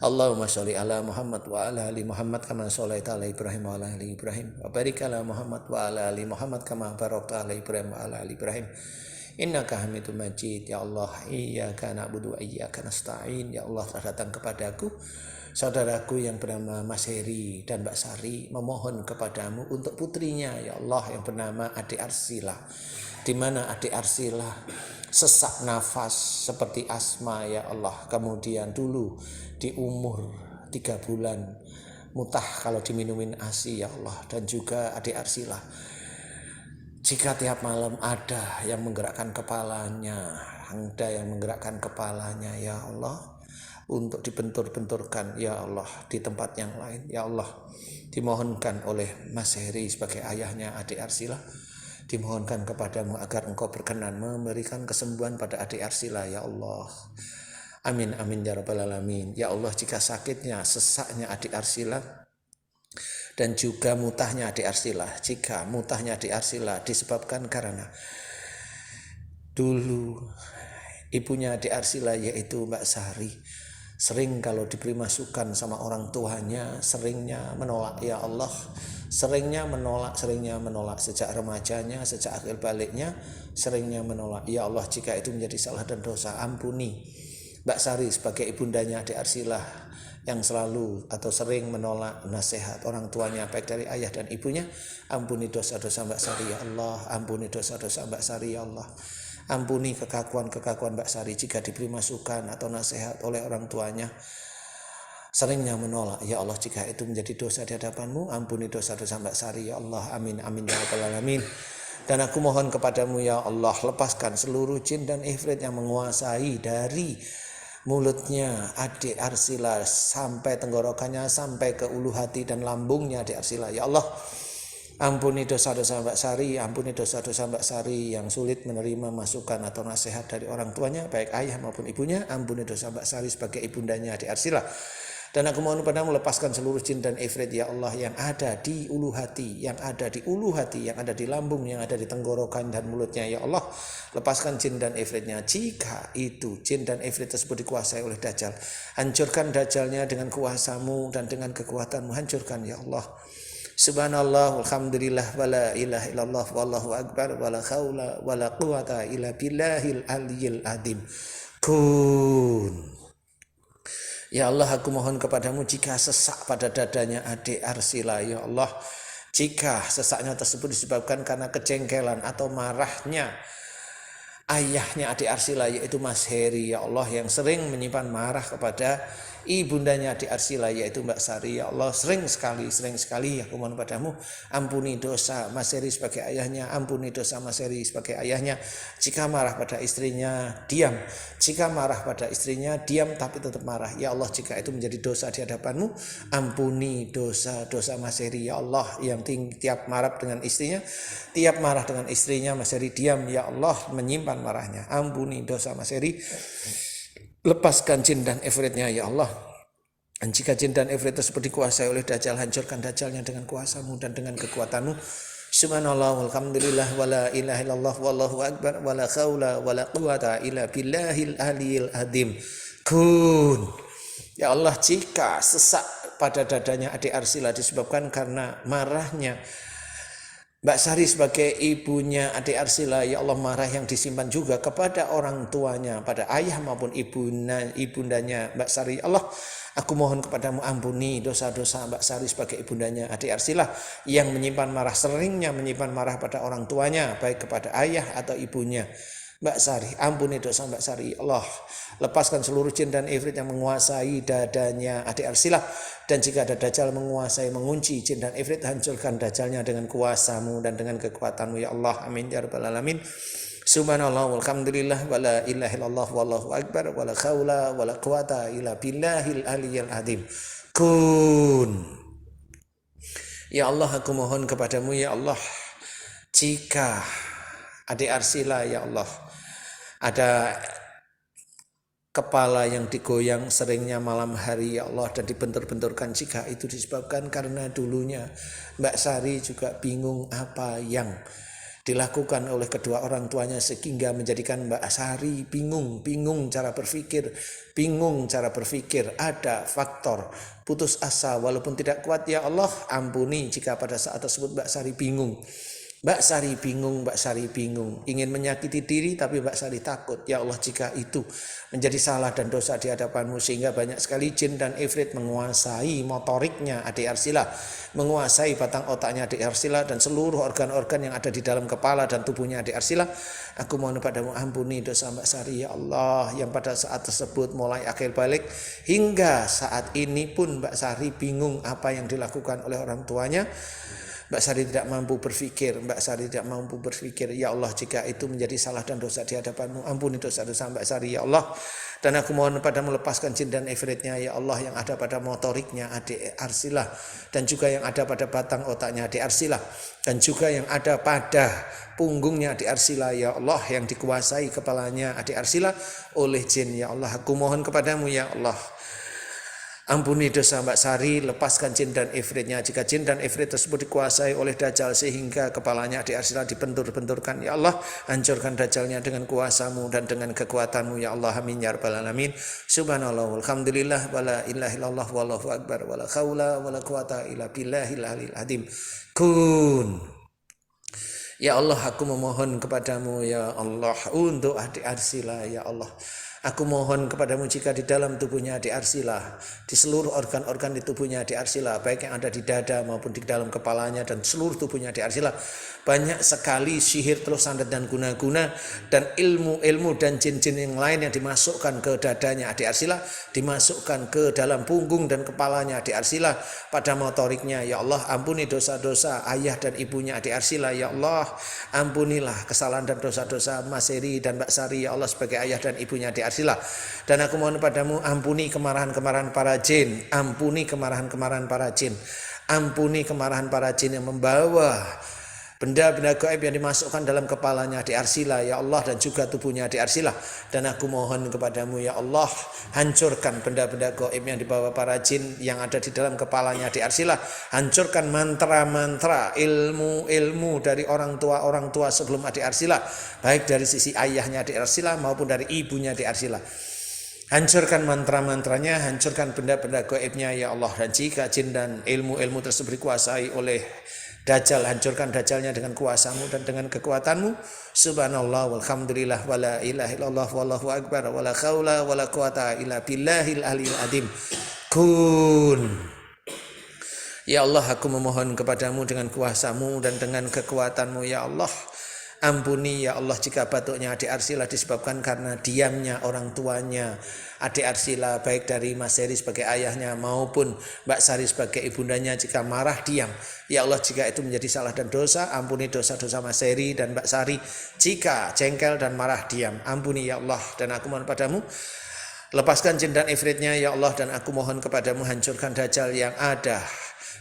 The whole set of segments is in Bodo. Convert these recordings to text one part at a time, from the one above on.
Allahumma sholli ala Muhammad wa ala ali Muhammad kama sholaita ala Ibrahim wa ala ali Ibrahim wa barik ala Muhammad wa ala ali Muhammad kama barakta ala Ibrahim wa ala ali Ibrahim innaka Hamidum Majid. Ya Allah, iyyaka na'budu wa iyyaka nasta'in. Ya Allah, telah datang kepadaku saudaraku yang bernama Mas Heri dan Mbak Sari memohon kepadamu untuk putrinya ya Allah yang bernama Adik Arsila, di mana Adik Arsila sesak nafas seperti asma ya Allah, kemudian dulu di umur 3 bulan mutah kalau diminumin ASI ya Allah. Dan juga Adik Arsila jika tiap malam ada yang menggerakkan kepalanya, ya Allah untuk dibentur-benturkan ya Allah di tempat yang lain ya Allah, dimohonkan oleh Mas Heri sebagai ayahnya Adik Arsila, dimohonkan kepadamu agar engkau berkenan memberikan kesembuhan pada Adik Arsila ya Allah. Amin amin ya rabbal alamin. Ya Allah, jika sakitnya sesaknya Adik Arsila dan juga mutahnya Adik Arsila, jika mutahnya Adik Arsila disebabkan karena dulu ibunya Adik Arsila yaitu Mbak Sari sering kalau diberi masukan sama orang tuanya seringnya menolak ya Allah, seringnya menolak sejak remajanya, sejak akhir baliknya seringnya menolak ya Allah. Jika itu menjadi salah dan dosa, ampuni Mbak Sari sebagai ibundanya Adik Arsila yang selalu atau sering menolak nasihat orang tuanya baik dari ayah dan ibunya. Ampuni dosa-dosa Mbak Sari ya Allah, ampuni dosa-dosa Mbak Sari ya Allah, ampuni kekakuan-kekakuan Mbak Sari jika diberi masukan atau nasihat oleh orang tuanya seringnya menolak ya Allah. Jika itu menjadi dosa di hadapanmu, ampuni dosa-dosa Mbak Sari ya Allah. Amin amin ya rabbal alamin. Dan aku mohon kepadamu ya Allah, lepaskan seluruh jin dan ifrit yang menguasai dari mulutnya Adik Arsila sampai tenggorokannya, sampai ke ulu hati dan lambungnya Adik Arsila ya Allah. Ampuni dosa-dosa Mbak Sari, ampuni dosa-dosa Mbak Sari yang sulit menerima masukan atau nasihat dari orang tuanya baik ayah maupun ibunya. Ampuni dosa Mbak Sari sebagai ibundanya Adik Arsila. Dan aku mohon padamu, lepaskan seluruh jin dan ifrit ya Allah yang ada di ulu hati, yang ada di lambung, yang ada di tenggorokan dan mulutnya ya Allah. Lepaskan jin dan ifritnya. Jika itu jin dan ifrit tersebut dikuasai oleh Dajjal, hancurkan Dajjalnya dengan kuasamu dan dengan kekuatanmu, hancurkan ya Allah. Subhanallah walhamdulillah wala ilaha illallah wallahu akbar wala haula wala quwata illa billahil aliyil adim. Kun. Ya Allah, aku mohon kepadamu jika sesak pada dadanya Adik Arsila ya Allah, jika sesaknya tersebut disebabkan karena kejengkelan atau marahnya ayahnya Adik Arsila yaitu Mas Heri ya Allah, yang sering menyimpan marah kepada ibundanya Adik Arsila yaitu Mbak Sari ya Allah, sering sekali aku mohon padamu, ampuni dosa Mas Heri sebagai ayahnya, ampuni dosa Mas Heri sebagai ayahnya. Jika marah pada istrinya diam, jika marah pada istrinya diam tapi tetap marah ya Allah. Jika itu menjadi dosa di hadapanmu, ampuni dosa-dosa Mas Heri ya Allah, yang tiap marah dengan istrinya Mas Heri diam ya Allah, menyimpan marahnya. Ampuni dosa Mas Heri, lepaskan jin dan ifritnya ya Allah. Dan jika jin dan ifrit tersebut dikuasai oleh Dajjal, hancurkan Dajjalnya dengan kuasamu dan dengan kekuatanmu. Subhanallah walhamdulillah wala ilaha illallah wallahu akbar wala haula wala quwata illa billahil aliyil adim. Kun. Ya Allah, jika sesak pada dadanya Adik Arsila disebabkan karena marahnya Mbak Sari sebagai ibunya Adik Arsila ya Allah, marah yang disimpan juga kepada orang tuanya, pada ayah maupun ibundanya Mbak Sari ya Allah, aku mohon kepadamu, ampuni dosa-dosa Mbak Sari sebagai ibundanya Adik Arsila yang seringnya menyimpan marah pada orang tuanya baik kepada ayah atau ibunya Mbak Sari. Ampuni dosa Mbak Sari ya Allah, lepaskan seluruh jin dan ifrit yang menguasai dadanya Adik Arsila. Dan jika ada Dajjal menguasai, mengunci jin dan ifrit, hancurkan Dajjalnya dengan kuasamu dan dengan kekuatanmu ya Allah. Amin ya rabbal alamin. Subhanallah walhamdulillah wala ilaha illallah wallahu akbar wala haula wala quwata illa billahil aliyil adim. Kun. Ya Allah, aku mohon kepadamu ya Allah, jika Adik Arsila ya Allah ada kepala yang digoyang seringnya malam hari ya Allah dan dibentur-benturkan, jika itu disebabkan karena dulunya Mbak Sari juga bingung apa yang dilakukan oleh kedua orang tuanya sehingga menjadikan Mbak Sari bingung cara berpikir. Ada faktor putus asa walaupun tidak kuat. Ya Allah, ampuni jika pada saat tersebut Mbak Sari bingung. Mbak Sari bingung, ingin menyakiti diri tapi Mbak Sari takut. Ya Allah, jika itu menjadi salah dan dosa di hadapanmu sehingga banyak sekali jin dan ifrit menguasai motoriknya adik Arsila, menguasai batang otaknya adik Arsila dan seluruh organ-organ yang ada di dalam kepala dan tubuhnya adik Arsila. Aku mohon padamu ampuni dosa Mbak Sari ya Allah, yang pada saat tersebut mulai akil balik hingga saat ini pun Mbak Sari bingung apa yang dilakukan oleh orang tuanya. Mbak Sari tidak mampu berpikir. Ya Allah, jika itu menjadi salah dan dosa di hadapanmu, ampuni dosa-dosa Mbak Sari ya Allah. Dan aku mohon padamu lepaskan jin dan ifritnya ya Allah, yang ada pada motoriknya adik Arsila, dan juga yang ada pada batang otaknya adik Arsila, dan juga yang ada pada punggungnya adik Arsila ya Allah, yang dikuasai kepalanya adik Arsila oleh jin ya Allah. Aku mohon kepadamu ya Allah, ampuni dosa Mbak Sari, lepaskan jin dan ifritnya. Jika jin dan ifrit tersebut dikuasai oleh Dajjal sehingga kepalanya adik Arsila dibentur-benturkan, ya Allah, hancurkan Dajjalnya dengan kuasamu dan dengan kekuatanmu, ya Allah. Amin ya rabbal alamin. Subhanallah walhamdulillah wala ilaha illallah wallahu akbar wala haula wala quwata illa billahil aliyil azim. Kun. Ya Allah, aku memohon kepadamu ya Allah untuk adik Arsila ya Allah. Aku mohon kepadamu jika di dalam tubuhnya adik Arsila, di seluruh organ-organ di tubuhnya adik Arsila, baik yang ada di dada maupun di dalam kepalanya dan seluruh tubuhnya adik Arsila, banyak sekali sihir terus sandat dan guna-guna dan ilmu-ilmu dan jin-jin yang lain yang dimasukkan ke dadanya adik Arsila, dimasukkan ke dalam punggung dan kepalanya adik Arsila pada motoriknya. Ya Allah, ampuni dosa-dosa ayah dan ibunya adik Arsila. Ya Allah, ampunilah kesalahan dan dosa-dosa Mas Heri dan Mbak Sari ya Allah sebagai ayah dan ibunya adik Arsila. Dan aku mohon padamu, ampuni kemarahan-kemarahan para jin, ampuni kemarahan-kemarahan para jin, ampuni kemarahan para jin yang membawa benda-benda gaib yang dimasukkan dalam kepalanya adik Arsila ya Allah, dan juga tubuhnya adik Arsila. Dan aku mohon kepadamu ya Allah, hancurkan benda-benda gaib yang dibawa para jin yang ada di dalam kepalanya adik Arsila. Hancurkan mantra-mantra, ilmu-ilmu dari orang tua sebelum adik Arsila, baik dari sisi ayahnya adik Arsila maupun dari ibunya adik Arsila. Hancurkan mantra-mantranya, hancurkan benda-benda gaibnya ya Allah. Dan jika jin dan ilmu-ilmu tersebut dikuasai oleh Dajjal, hancurkan Dajjalnya dengan kuasamu dan dengan kekuatanmu. Subhanallah walhamdulillah wala ilaha illallah wallahu akbar wala haula wala quwata illa billahil aliyil azim. Kun. Ya Allah, aku memohon kepadamu dengan kuasamu dan dengan kekuatanmu ya Allah. Ampuni ya Allah jika batuknya adik Arsila disebabkan karena diamnya orang tuanya adik Arsila, baik dari Mas Heri sebagai ayahnya maupun Mbak Sari sebagai ibundanya, jika marah diam. Ya Allah, jika itu menjadi salah dan dosa, ampuni dosa-dosa Mas Heri dan Mbak Sari. Jika jengkel dan marah diam, ampuni ya Allah. Dan aku mohon padamu, lepaskan jin dan ifritnya ya Allah. Dan aku mohon kepadamu, hancurkan Dajjal yang ada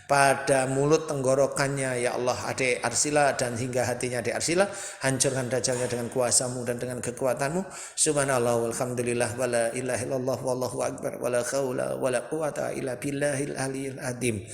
pada mulut tenggorokannya ya Allah adik Arsila dan hingga hatinya adik Arsila. Hancurkan Dajjalnya dengan kuasamu dan dengan kekuatanmu. Subhanallah walhamdulillah wala ilaha illallah wallahu akbar wala haula wala quwata illa billahil aliyil azim.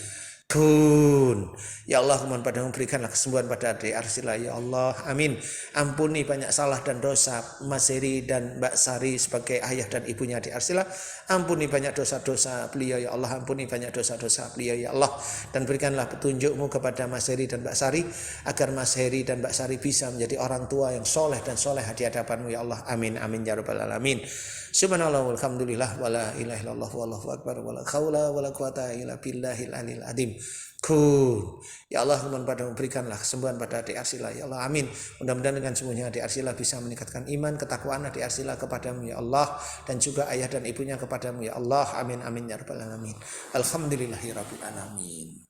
Kun. Ya Allah, mohon padamu, berikanlah kesembuhan pada adik Arsila ya Allah. Amin. Ampuni banyak salah dan dosa Mas Heri dan Mbak Sari sebagai ayah dan ibunya adik Arsila. Ampuni banyak dosa-dosa beliau ya Allah. Ampuni banyak dosa-dosa beliau ya Allah. Dan berikanlah petunjukmu kepada Mas Heri dan Mbak Sari, agar Mas Heri dan Mbak Sari bisa menjadi orang tua yang soleh dan soleh di hadapanmu ya Allah. Amin amin ya rabbal alamin. Subhanallah walhamdulillah wala ilaha illallah wallahu akbar wala haula wala quwata illa billahil aliyil azim. Kun. Ya Allah, mohon padamu, berikanlah kesembuhan pada adik Arsila ya Allah. Amin. Mudah-mudahan dengan semuanya adik Arsila bisa meningkatkan iman, ketakwaan adik Arsila kepadamu ya Allah, dan juga ayah dan ibunya kepadamu ya Allah. Amin amin ya rabbal alamin. Alhamdulillahirabbil alamin.